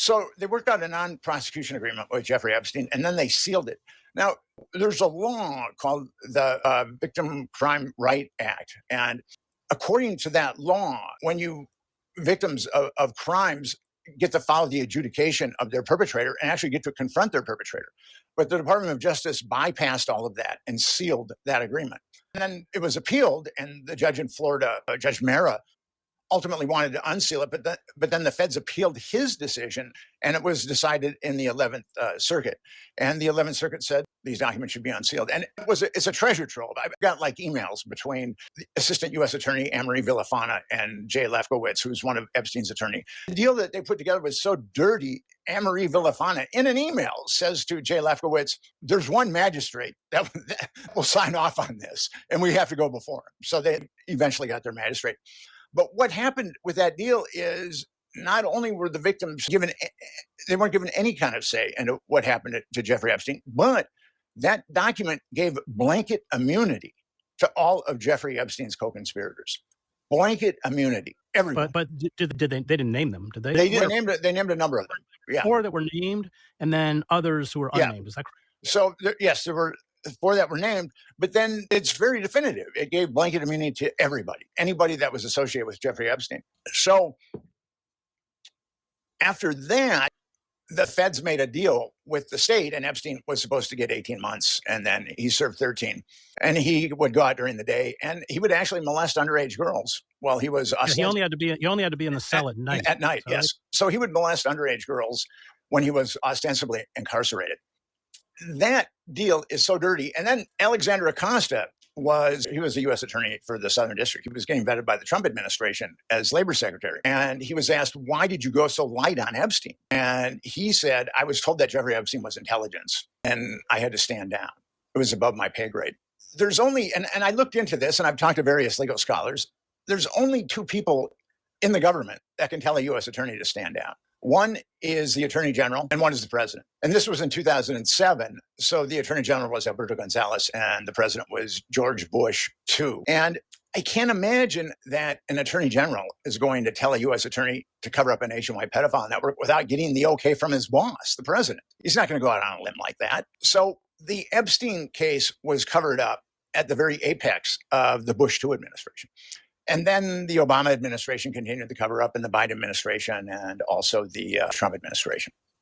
So they worked out a non-prosecution agreement with Jeffrey Epstein, and then they sealed it. Now, there's a law called the Victim Crime Right Act. And according to that law, when victims of crimes get to follow the adjudication of their perpetrator and actually get to confront their perpetrator. But the Department of Justice bypassed all of that and sealed that agreement. And then it was appealed, and the judge in Florida, Judge Mara, ultimately wanted to unseal it, but then the feds appealed his decision, and it was decided in the 11th Circuit. And the 11th Circuit said these documents should be unsealed. And it's a treasure trove. I've got like emails between the Assistant U.S. Attorney Anne-Marie Villafana and Jay Lefkowitz, who's one of Epstein's attorney. The deal that they put together was so dirty. Anne-Marie Villafana, in an email, says to Jay Lefkowitz, there's one magistrate that will sign off on this, and we have to go before him. So they eventually got their magistrate. But what happened with that deal is not only were the victims they weren't given any kind of say into what happened to Jeffrey Epstein, but that document gave blanket immunity to all of Jeffrey Epstein's co-conspirators. Blanket immunity. Everyone. But did they didn't name them, did they? They named a number of them. Yeah. 4 that were named, and then others who were unnamed. Is that correct? So yes, there were 4 that were named, but then it's very definitive. It gave blanket immunity to everybody, anybody that was associated with Jeffrey Epstein. So after that, the feds made a deal with the state, and Epstein was supposed to get 18 months, and then he served 13. And he would go out during the day, and he would actually molest underage girls while he was. He only had to be in the cell at night. At night, yes. Right? So he would molest underage girls when he was ostensibly incarcerated. That deal is so dirty. And then Alexander Acosta was the U.S. attorney for the Southern District. He was getting vetted by the Trump administration as labor secretary. And he was asked, why did you go so light on Epstein? And he said, I was told that Jeffrey Epstein was intelligence, and I had to stand down. It was above my pay grade. There's only, and I looked into this, and I've talked to various legal scholars, there's only 2 people in the government that can tell a U.S. attorney to stand down. One is the Attorney General, and one is the President. And this was in 2007. So the Attorney General was Alberto Gonzales, and the President was George Bush II. And I can't imagine that an Attorney General is going to tell a U.S. attorney to cover up a nationwide pedophile network without getting the okay from his boss, the President. He's not going to go out on a limb like that. So the Epstein case was covered up at the very apex of the Bush II administration. And then the Obama administration continued to cover up, in the Biden administration, and also the Trump administration.